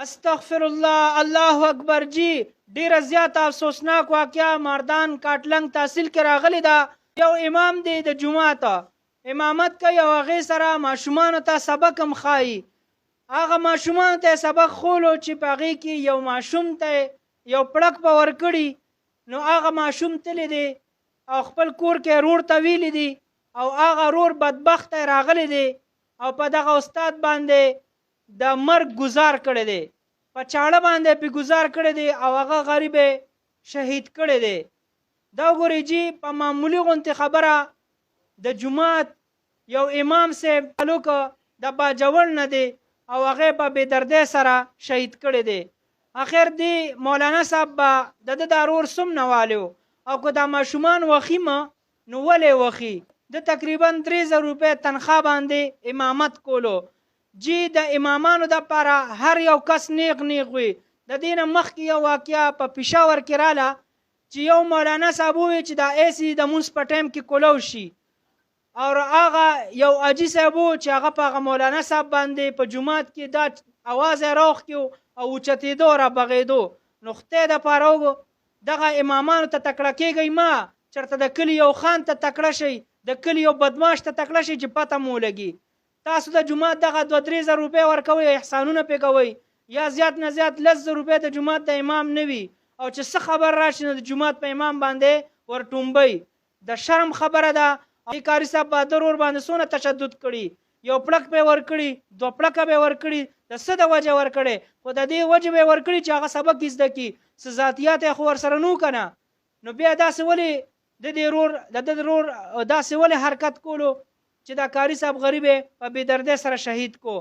استغفر الله، الله اکبر جی. ډیره زیاته افسوسناک واقعه مردان کاټلنګ تحصیل کې راغلی ده. یو امام دی د جمعات امامت کوي او هغې سره ماشومانو ته سبق هم ښایي. هغه ماشومانو ته سبق خولو چې په هغې کې یو ماشوم ته یو پړک به ورکړي، نو هغه ماشوم تللی دی او خپل کور کې رور ته ویلی دی او هغه رور بدبخته راغلی دی او په دغه استاد باندې د مرګ گزار کړی دی، په چاړه باندې پې گزار کړی دی او هغه غریب شهید کړی دی. دا وګورئ جی په معمولي غوندې خبره د جومات یو امام صاحب تعلق د باجوړ نه دی او هغې په بېدردۍ سره شهید کړی دی. اخر دی مولانا صاحب به د ده دا رور څومره والی و او که دا ماشومان وخي مه نو ولې وخي؟ د تقریبا 3000 روپۍ تنخوا باندې امامت کولو. جی د امامانو دپاره هر یو کس نیغ نیغ وي. د دې نه مخکې یو واقعه په پېښور کې راله چې یو مولانا صاحب وویل چې دا ایسي د مونځ په ټایم کې کولو شي او هغه یو حاجي صاحب و چې هغه په هغه مولانا صاحب باندې په جومات کې دا اواز یې راوخ کړو او اوچتېدو را بغېدو. نو خدای دپاره وګو دغه امامانو ته تکړه کېږئ مه، چېرته د کلي یو خان ته تکړه شئ، د کلي یو بدماش ته تکړه شئ چې پته مو ولګي. تاسو د جومات دغه 2-3 روپۍ ورکوئ، احسانونه پې کوئ، یا زیات نه زیات 10 روپۍ د جومات د امام نه وي او چې څه خبر راشي نو د جومات په امام باندې ورټومبئ. د شرم خبره ده. قاري صاحب بهادر ور باندې څونه تشدد کړي، یو پړک به ورکړي، 2 پړکه به ورکړي، د څه د وجه ورکړي؟ خو د دې وجه به ورکړي چې هغه سبق یې زده کړي، څه ذاتیات یې خو ورسره نه که نه. نو بیا داسې ولې د دې رور داسې ولې حرکت کولو چې دا قاري صاحب غریب په بېدردۍ سره شهید کو؟